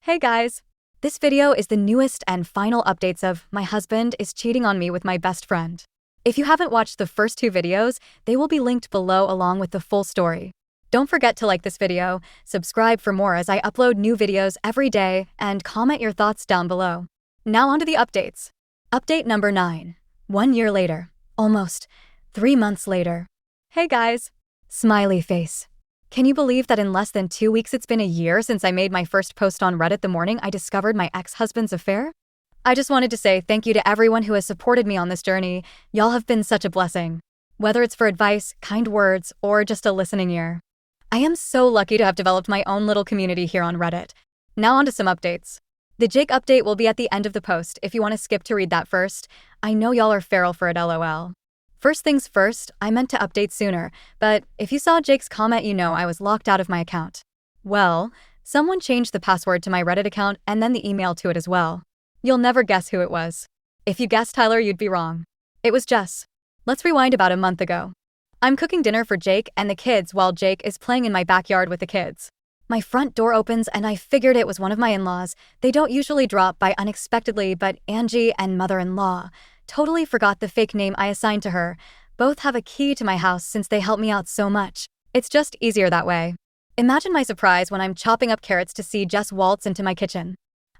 Hey guys! This video is the newest and final updates of my husband is cheating on me with my best friend. If you haven't watched the first two videos, they will be linked below along with the full story. Don't forget to like this video, subscribe for more as I upload new videos every day, and comment your thoughts down below. Now onto the updates. Update number 9. 1 year later. Almost. 3 months later. Hey guys! Smiley face. Can you believe that in less than 2 weeks it's been a year since I made my first post on Reddit the morning I discovered my ex-husband's affair? I just wanted to say thank you to everyone who has supported me on this journey. Y'all have been such a blessing. Whether it's for advice, kind words, or just a listening ear. I am so lucky to have developed my own little community here on Reddit. Now onto some updates. The Jake update will be at the end of the post if you want to skip to read that first. I know y'all are feral for it, lol. First things first, I meant to update sooner, but if you saw Jake's comment, you know I was locked out of my account. Well, someone changed the password to my Reddit account and then the email to it as well. You'll never guess who it was. If you guessed Tyler, you'd be wrong. It was Jess. Let's rewind about a month ago. I'm cooking dinner for Jake and the kids while Jake is playing in my backyard with the kids. My front door opens and I figured it was one of my in-laws. They don't usually drop by unexpectedly, but Angie and mother-in-law totally forgot the fake name I assigned to her. Both have a key to my house since they help me out so much. It's just easier that way. Imagine my surprise when I'm chopping up carrots to see Jess waltz into my kitchen.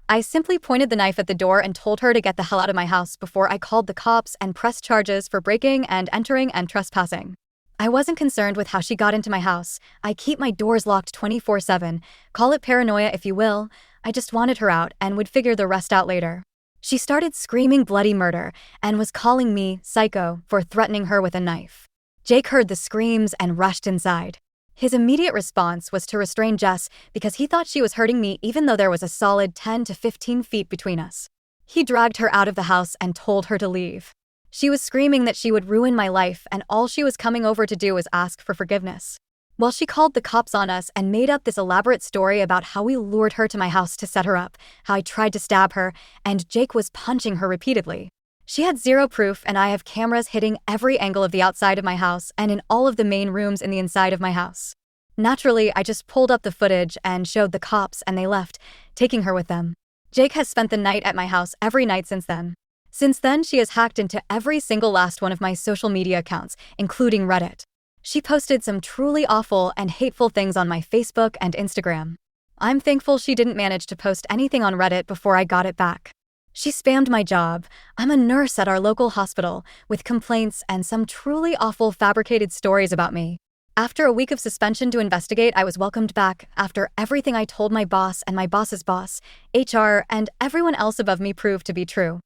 I simply pointed the knife at the door and told her to get the hell out of my house before I called the cops and pressed charges for breaking and entering and trespassing. I wasn't concerned with how she got into my house. I keep my doors locked 24/7. Call it paranoia if you will. I just wanted her out and would figure the rest out later. She started screaming bloody murder and was calling me psycho for threatening her with a knife. Jake heard the screams and rushed inside. His immediate response was to restrain Jess because he thought she was hurting me even though there was a solid 10 to 15 feet between us. He dragged her out of the house and told her to leave. She was screaming that she would ruin my life and all she was coming over to do was ask for forgiveness. Well, she called the cops on us and made up this elaborate story about how we lured her to my house to set her up, how I tried to stab her, and Jake was punching her repeatedly. She had zero proof and I have cameras hitting every angle of the outside of my house and in all of the main rooms in the inside of my house. Naturally, I just pulled up the footage and showed the cops and they left, taking her with them. Jake has spent the night at my house every night since then. Since then, she has hacked into every single last one of my social media accounts, including Reddit. She posted some truly awful and hateful things on my Facebook and Instagram. I'm thankful she didn't manage to post anything on Reddit before I got it back. She spammed my job. I'm a nurse at our local hospital, with complaints and some truly awful fabricated stories about me. After a week of suspension to investigate, I was welcomed back after everything I told my boss and my boss's boss, HR, and everyone else above me proved to be true.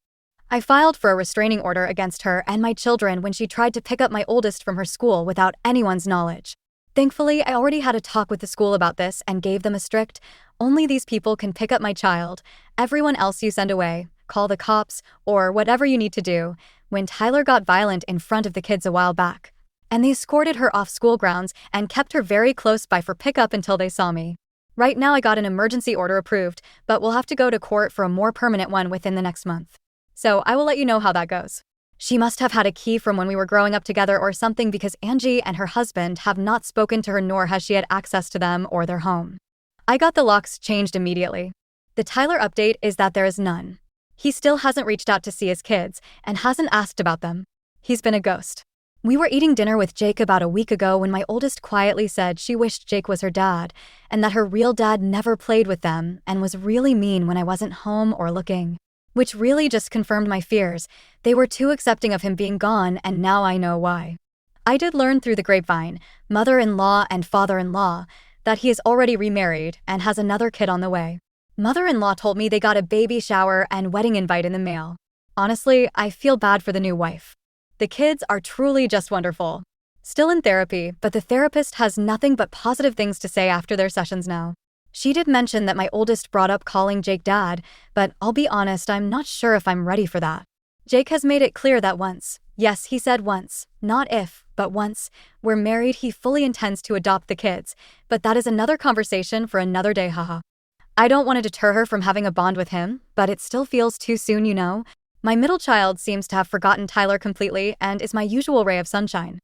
I filed for a restraining order against her and my children when she tried to pick up my oldest from her school without anyone's knowledge. Thankfully, I already had a talk with the school about this and gave them a strict, only these people can pick up my child. Everyone else you send away, call the cops, or whatever you need to do, when Tyler got violent in front of the kids a while back. And they escorted her off school grounds and kept her very close by for pickup until they saw me. Right now I got an emergency order approved, but we'll have to go to court for a more permanent one within the next month. So I will let you know how that goes. She must have had a key from when we were growing up together or something because Angie and her husband have not spoken to her nor has she had access to them or their home. I got the locks changed immediately. The Tyler update is that there is none. He still hasn't reached out to see his kids and hasn't asked about them. He's been a ghost. We were eating dinner with Jake about a week ago when my oldest quietly said she wished Jake was her dad and that her real dad never played with them and was really mean when I wasn't home or looking. Which really just confirmed my fears. They were too accepting of him being gone, and now I know why. I did learn through the grapevine, mother-in-law and father-in-law, that he is already remarried and has another kid on the way. Mother-in-law told me they got a baby shower and wedding invite in the mail. Honestly, I feel bad for the new wife. The kids are truly just wonderful. Still in therapy, but the therapist has nothing but positive things to say after their sessions now. She did mention that my oldest brought up calling Jake dad, but I'll be honest, I'm not sure if I'm ready for that. Jake has made it clear that once, yes, he said once, not if, but once, we're married, he fully intends to adopt the kids, but that is another conversation for another day, haha. I don't want to deter her from having a bond with him, but it still feels too soon, you know? My middle child seems to have forgotten Tyler completely and is my usual ray of sunshine.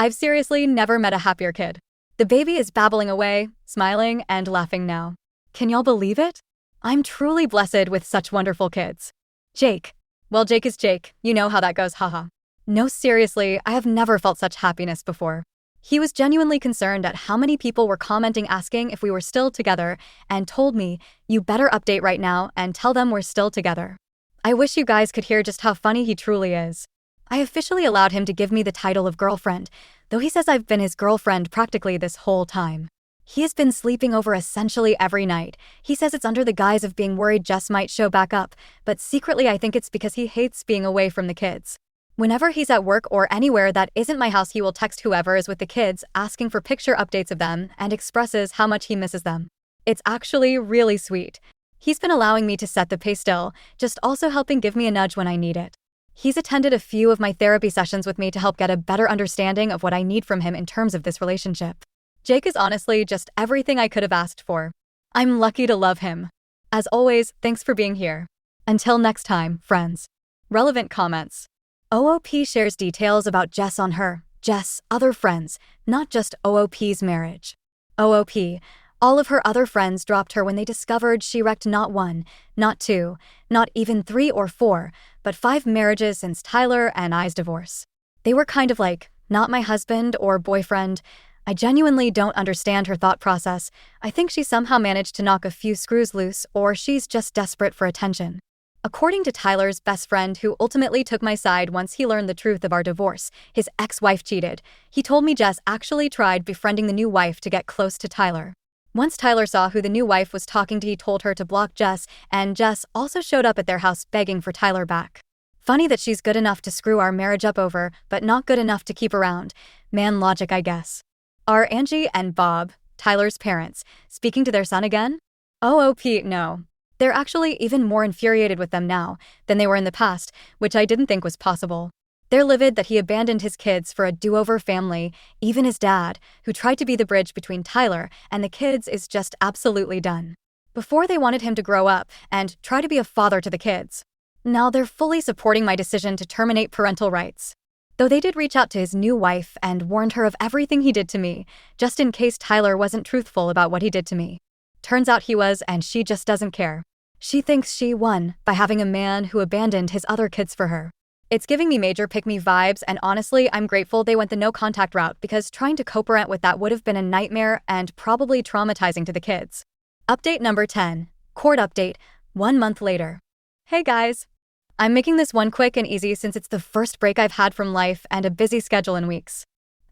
I've seriously never met a happier kid. The baby is babbling away, smiling, and laughing now. Can y'all believe it? I'm truly blessed with such wonderful kids. Jake. Well, Jake is Jake. You know how that goes, haha. No, seriously, I have never felt such happiness before. He was genuinely concerned at how many people were commenting asking if we were still together and told me, "You better update right now and tell them we're still together." I wish you guys could hear just how funny he truly is. I officially allowed him to give me the title of girlfriend, though he says I've been his girlfriend practically this whole time. He has been sleeping over essentially every night. He says it's under the guise of being worried Jess might show back up, but secretly I think it's because he hates being away from the kids. Whenever he's at work or anywhere that isn't my house, he will text whoever is with the kids asking for picture updates of them and expresses how much he misses them. It's actually really sweet. He's been allowing me to set the pace still, just also helping give me a nudge when I need it. He's attended a few of my therapy sessions with me to help get a better understanding of what I need from him in terms of this relationship. Jake is honestly just everything I could have asked for. I'm lucky to love him. As always, thanks for being here. Until next time, friends. Relevant comments. OOP shares details about Jess on her, Jess' other friends, not just OOP's marriage. OOP, all of her other friends dropped her when they discovered she wrecked not one, not two, not even 3 or 4, but 5 marriages since Tyler and I's divorce. They were kind of like, not my husband or boyfriend. I genuinely don't understand her thought process. I think she somehow managed to knock a few screws loose, or she's just desperate for attention. According to Tyler's best friend, who ultimately took my side once he learned the truth of our divorce, his ex-wife cheated. He told me Jess actually tried befriending the new wife to get close to Tyler. Once Tyler saw who the new wife was talking to, he told her to block Jess, and Jess also showed up at their house begging for Tyler back. Funny that she's good enough to screw our marriage up over, but not good enough to keep around. Man logic, I guess. Are Angie and Bob, Tyler's parents, speaking to their son again? OOP, no. They're actually even more infuriated with them now than they were in the past, which I didn't think was possible. They're livid that he abandoned his kids for a do-over family. Even his dad, who tried to be the bridge between Tyler and the kids, is just absolutely done. Before they wanted him to grow up and try to be a father to the kids. Now they're fully supporting my decision to terminate parental rights. Though they did reach out to his new wife and warned her of everything he did to me, just in case Tyler wasn't truthful about what he did to me. Turns out he was, and she just doesn't care. She thinks she won by having a man who abandoned his other kids for her. It's giving me major pick-me vibes, and honestly, I'm grateful they went the no-contact route because trying to co-parent with that would have been a nightmare and probably traumatizing to the kids. Update number 10. Court update, 1 month later. Hey guys! I'm making this one quick and easy since it's the first break I've had from life and a busy schedule in weeks.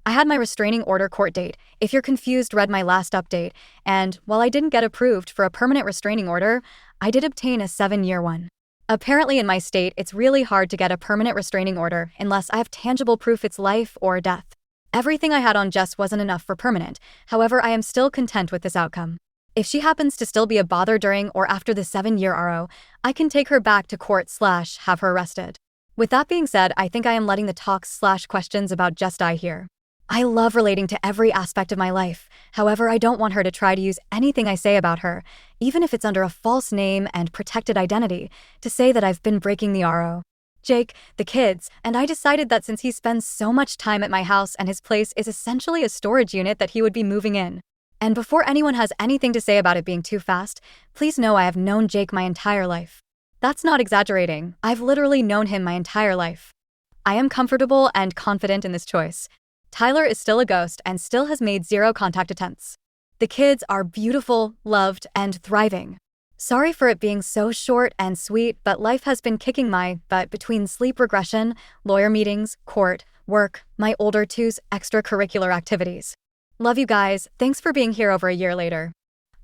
I had my restraining order court date. If you're confused, read my last update. And while I didn't get approved for a permanent restraining order, I did obtain a 7-year one. Apparently in my state, it's really hard to get a permanent restraining order unless I have tangible proof it's life or death. Everything I had on Jess wasn't enough for permanent. However, I am still content with this outcome. If she happens to still be a bother during or after the 7-year RO, I can take her back to court / have her arrested. With that being said, I think I am letting the talks / questions about Jess die here. I love relating to every aspect of my life. However, I don't want her to try to use anything I say about her, even if it's under a false name and protected identity, to say that I've been breaking the RO. Jake, the kids, and I decided that since he spends so much time at my house and his place is essentially a storage unit, that he would be moving in. And before anyone has anything to say about it being too fast, please know I have known Jake my entire life. That's not exaggerating. I've literally known him my entire life. I am comfortable and confident in this choice. Tyler is still a ghost and still has made 0 contact attempts. The kids are beautiful, loved, and thriving. Sorry for it being so short and sweet, but life has been kicking my butt between sleep regression, lawyer meetings, court, work, my older two's extracurricular activities. Love you guys. Thanks for being here over a year later.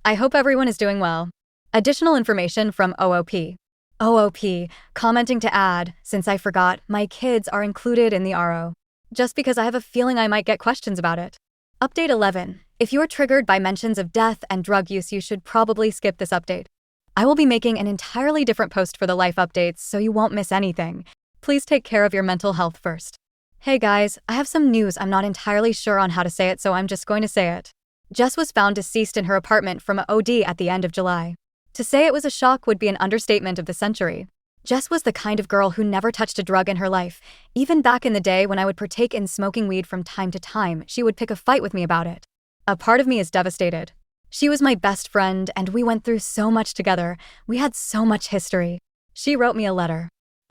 I hope everyone is doing well. Additional information from OOP. OOP, commenting to add, since I forgot, my kids are included in the RO. Just because I have a feeling I might get questions about it. Update 11. If you are triggered by mentions of death and drug use, you should probably skip this update. I will be making an entirely different post for the life updates, so you won't miss anything. Please take care of your mental health first. Hey guys, I have some news. I'm not entirely sure on how to say it, so I'm just going to say it. Jess was found deceased in her apartment from an OD at the end of July. To say it was a shock would be an understatement of the century. Jess was the kind of girl who never touched a drug in her life. Even back in the day when I would partake in smoking weed from time to time, she would pick a fight with me about it. A part of me is devastated. She was my best friend, and we went through so much together. We had so much history. She wrote me a letter.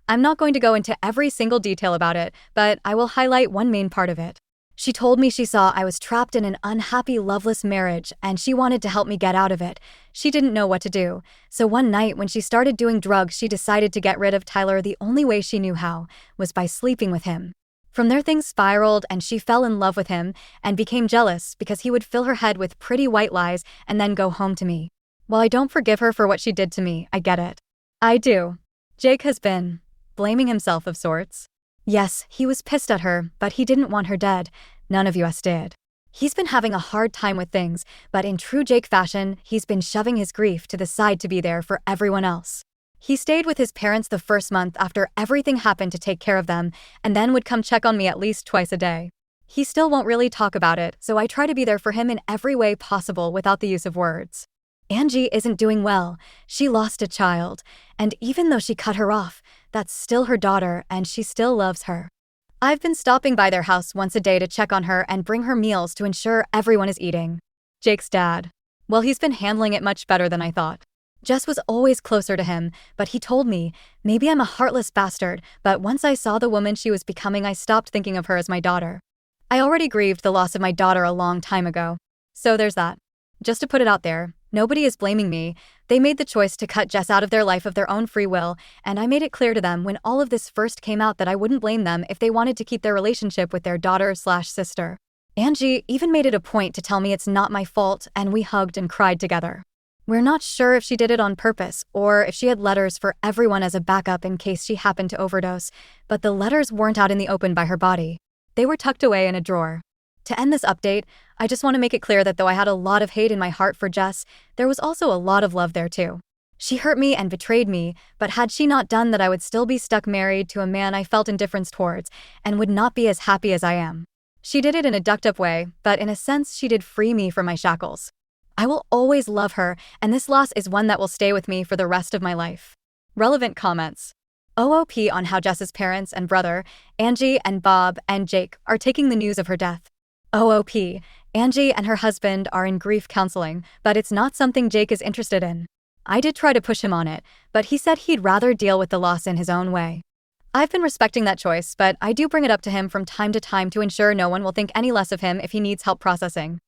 I'm not going to go into every single detail about it, but I will highlight one main part of it. She told me she saw I was trapped in an unhappy, loveless marriage, and she wanted to help me get out of it. She didn't know what to do. So one night, when she started doing drugs, she decided to get rid of Tyler the only way she knew how, was by sleeping with him. From there, things spiraled, and she fell in love with him and became jealous because he would fill her head with pretty white lies and then go home to me. While I don't forgive her for what she did to me, I get it. I do. Jake has been blaming himself of sorts. Yes, he was pissed at her, but he didn't want her dead. None of us did. He's been having a hard time with things, but in true Jake fashion, he's been shoving his grief to the side to be there for everyone else. He stayed with his parents the first month after everything happened to take care of them, and then would come check on me at least twice a day. He still won't really talk about it, so I try to be there for him in every way possible without the use of words. Angie isn't doing well. She lost a child, and even though she cut her off, that's still her daughter, and she still loves her. I've been stopping by their house once a day to check on her and bring her meals to ensure everyone is eating. Jake's dad. Well, he's been handling it much better than I thought. Jess was always closer to him, but he told me, maybe I'm a heartless bastard, but once I saw the woman she was becoming, I stopped thinking of her as my daughter. I already grieved the loss of my daughter a long time ago. So there's that. Just to put it out there, nobody is blaming me. They made the choice to cut Jess out of their life of their own free will, and I made it clear to them when all of this first came out that I wouldn't blame them if they wanted to keep their relationship with their daughter/sister. Angie even made it a point to tell me it's not my fault, and we hugged and cried together. We're not sure if she did it on purpose or if she had letters for everyone as a backup in case she happened to overdose, but the letters weren't out in the open by her body. They were tucked away in a drawer. To end this update, I just want to make it clear that though I had a lot of hate in my heart for Jess, there was also a lot of love there too. She hurt me and betrayed me, but had she not done that, I would still be stuck married to a man I felt indifference towards and would not be as happy as I am. She did it in a ducked-up way, but in a sense she did free me from my shackles. I will always love her, and this loss is one that will stay with me for the rest of my life. Relevant comments. OOP on how Jess's parents and brother, Angie and Bob and Jake, are taking the news of her death. OOP, Angie and her husband are in grief counseling, but it's not something Jake is interested in. I did try to push him on it, but he said he'd rather deal with the loss in his own way. I've been respecting that choice, but I do bring it up to him from time to time to ensure no one will think any less of him if he needs help processing.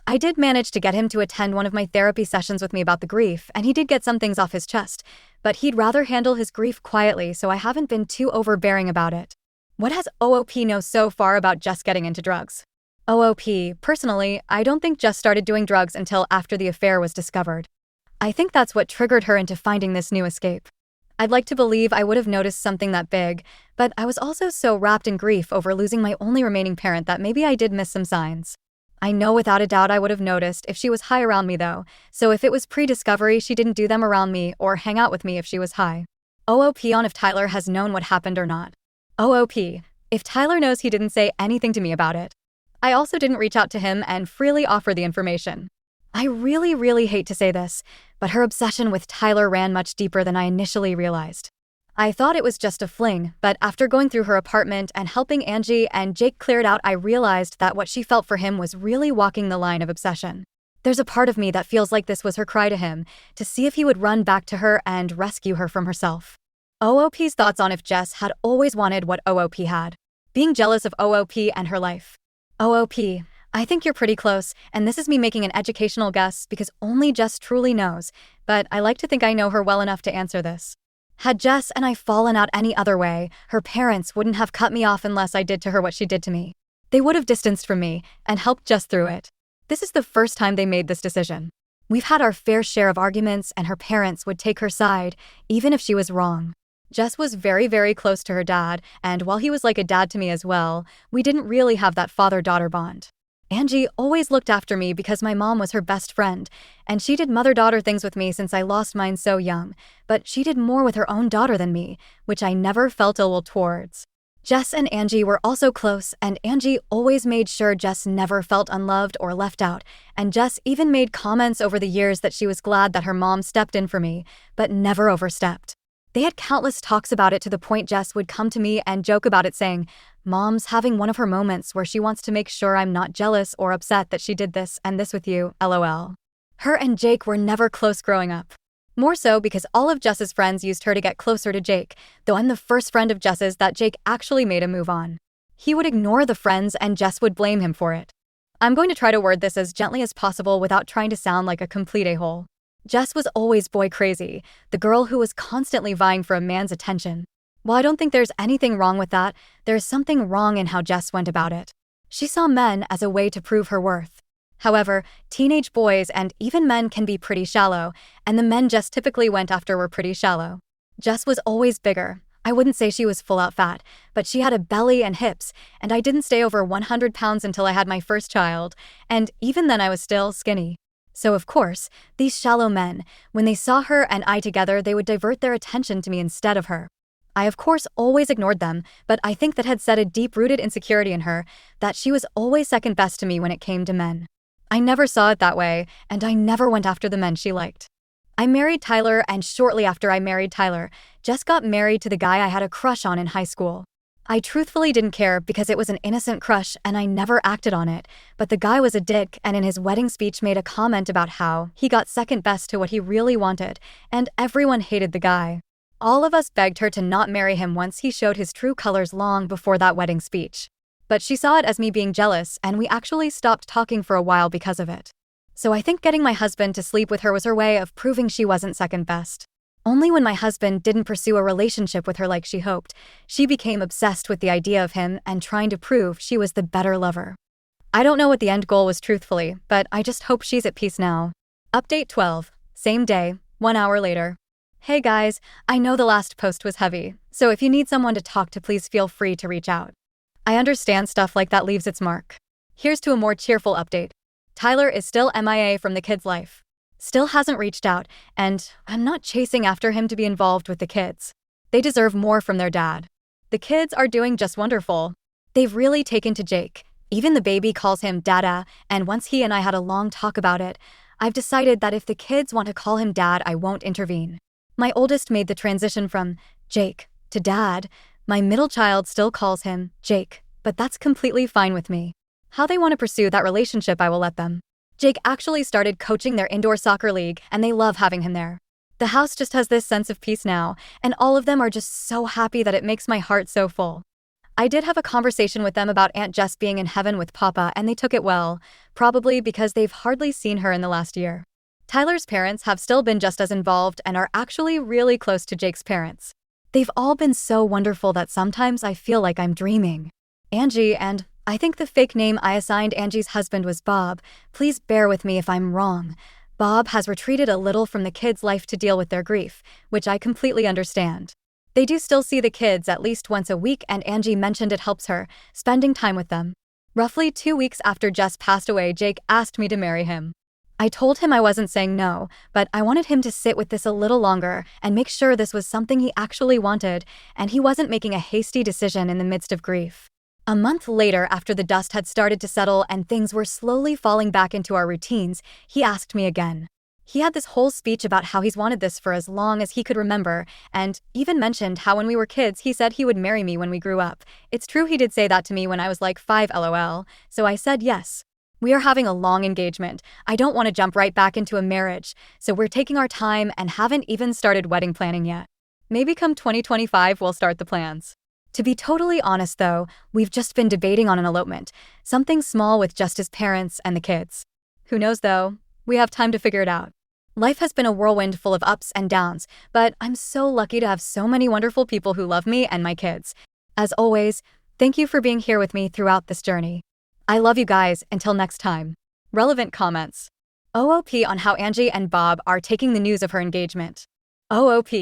I did manage to get him to attend one of my therapy sessions with me about the grief, and he did get some things off his chest, but he'd rather handle his grief quietly, so I haven't been too overbearing about it. What has OOP know so far about Jess getting into drugs? OOP, personally, I don't think Jess started doing drugs until after the affair was discovered. I think that's what triggered her into finding this new escape. I'd like to believe I would have noticed something that big, but I was also so wrapped in grief over losing my only remaining parent that maybe I did miss some signs. I know without a doubt I would have noticed if she was high around me though, so if it was pre-discovery, she didn't do them around me or hang out with me if she was high. OOP on if Tyler has known what happened or not. OOP, if Tyler knows, he didn't say anything to me about it. I also didn't reach out to him and freely offer the information. I really hate to say this, but her obsession with Tyler ran much deeper than I initially realized. I thought it was just a fling, but after going through her apartment and helping Angie and Jake clear it out, I realized that what she felt for him was really walking the line of obsession. There's a part of me that feels like this was her cry to him, to see if he would run back to her and rescue her from herself. OOP's thoughts on if Jess had always wanted what OOP had. Being jealous of OOP and her life. OOP, I think you're pretty close, and this is me making an educational guess because only Jess truly knows, but I like to think I know her well enough to answer this. Had Jess and I fallen out any other way, her parents wouldn't have cut me off unless I did to her what she did to me. They would have distanced from me and helped Jess through it. This is the first time they made this decision. We've had our fair share of arguments, and her parents would take her side, even if she was wrong. Jess was very close to her dad, and while he was like a dad to me as well, we didn't really have that father-daughter bond. Angie always looked after me because my mom was her best friend, and she did mother-daughter things with me since I lost mine so young, but she did more with her own daughter than me, which I never felt ill will towards. Jess and Angie were also close, and Angie always made sure Jess never felt unloved or left out, and Jess even made comments over the years that she was glad that her mom stepped in for me, but never overstepped. They had countless talks about it to the point Jess would come to me and joke about it saying, "Mom's having one of her moments where she wants to make sure I'm not jealous or upset that she did this and this with you, LOL." Her and Jake were never close growing up. More so because all of Jess's friends used her to get closer to Jake, though I'm the first friend of Jess's that Jake actually made a move on. He would ignore the friends and Jess would blame him for it. I'm going to try to word this as gently as possible without trying to sound like a complete a-hole. Jess was always boy crazy, the girl who was constantly vying for a man's attention. While I don't think there's anything wrong with that, there's something wrong in how Jess went about it. She saw men as a way to prove her worth. However, teenage boys and even men can be pretty shallow, and the men Jess typically went after were pretty shallow. Jess was always bigger. I wouldn't say she was full-out fat, but she had a belly and hips, and I didn't stay over 100 pounds until I had my first child, and even then I was still skinny. So of course, these shallow men, when they saw her and I together, they would divert their attention to me instead of her. I of course always ignored them, but I think that had set a deep-rooted insecurity in her, that she was always second best to me when it came to men. I never saw it that way, and I never went after the men she liked. I married Tyler, and shortly after I married Tyler, Jess got married to the guy I had a crush on in high school. I truthfully didn't care because it was an innocent crush and I never acted on it, but the guy was a dick and in his wedding speech made a comment about how he got second best to what he really wanted, and everyone hated the guy. All of us begged her to not marry him once he showed his true colors long before that wedding speech. But she saw it as me being jealous, and we actually stopped talking for a while because of it. So I think getting my husband to sleep with her was her way of proving she wasn't second best. Only when my husband didn't pursue a relationship with her like she hoped, she became obsessed with the idea of him and trying to prove she was the better lover. I don't know what the end goal was truthfully, but I just hope she's at peace now. Update 12. Same day, 1 hour later. Hey guys, I know the last post was heavy, so if you need someone to talk to, please feel free to reach out. I understand stuff like that leaves its mark. Here's to a more cheerful update. Tyler is still MIA from the kid's life. Still hasn't reached out, and I'm not chasing after him to be involved with the kids. They deserve more from their dad. The kids are doing just wonderful. They've really taken to Jake. Even the baby calls him Dada, and once he and I had a long talk about it, I've decided that if the kids want to call him Dad, I won't intervene. My oldest made the transition from Jake to Dad. My middle child still calls him Jake, but that's completely fine with me. How they want to pursue that relationship, I will let them. Jake actually started coaching their indoor soccer league, and they love having him there. The house just has this sense of peace now, and all of them are just so happy that it makes my heart so full. I did have a conversation with them about Aunt Jess being in heaven with Papa, and they took it well, probably because they've hardly seen her in the last year. Tyler's parents have still been just as involved and are actually really close to Jake's parents. They've all been so wonderful that sometimes I feel like I'm dreaming. Angie, and I think the fake name I assigned Angie's husband was Bob. Please bear with me if I'm wrong. Bob has retreated a little from the kids' life to deal with their grief, which I completely understand. They do still see the kids at least once a week, and Angie mentioned it helps her, spending time with them. Roughly 2 weeks after Jess passed away, Jake asked me to marry him. I told him I wasn't saying no, but I wanted him to sit with this a little longer and make sure this was something he actually wanted, and he wasn't making a hasty decision in the midst of grief. A month later, after the dust had started to settle and things were slowly falling back into our routines, he asked me again. He had this whole speech about how he's wanted this for as long as he could remember, and even mentioned how when we were kids he said he would marry me when we grew up. It's true he did say that to me when I was like 5 LOL, so I said yes. We are having a long engagement. I don't want to jump right back into a marriage, so we're taking our time and haven't even started wedding planning yet. Maybe come 2025 we'll start the plans. To be totally honest though, we've just been debating on an elopement, something small with just his parents and the kids. Who knows though? We have time to figure it out. Life has been a whirlwind full of ups and downs, but I'm so lucky to have so many wonderful people who love me and my kids. As always, thank you for being here with me throughout this journey. I love you guys. Until next time. Relevant comments. OOP on how Angie and Bob are taking the news of her engagement. OOP.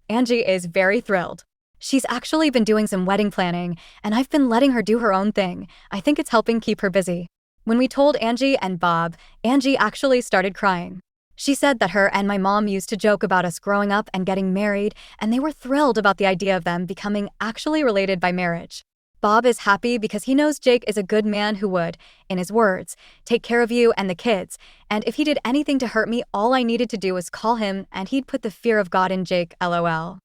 Angie is very thrilled. She's actually been doing some wedding planning, and I've been letting her do her own thing. I think it's helping keep her busy. When we told Angie and Bob, Angie actually started crying. She said that her and my mom used to joke about us growing up and getting married, and they were thrilled about the idea of them becoming actually related by marriage. Bob is happy because he knows Jake is a good man who would, in his words, take care of you and the kids, and if he did anything to hurt me, all I needed to do was call him and he'd put the fear of God in Jake, LOL.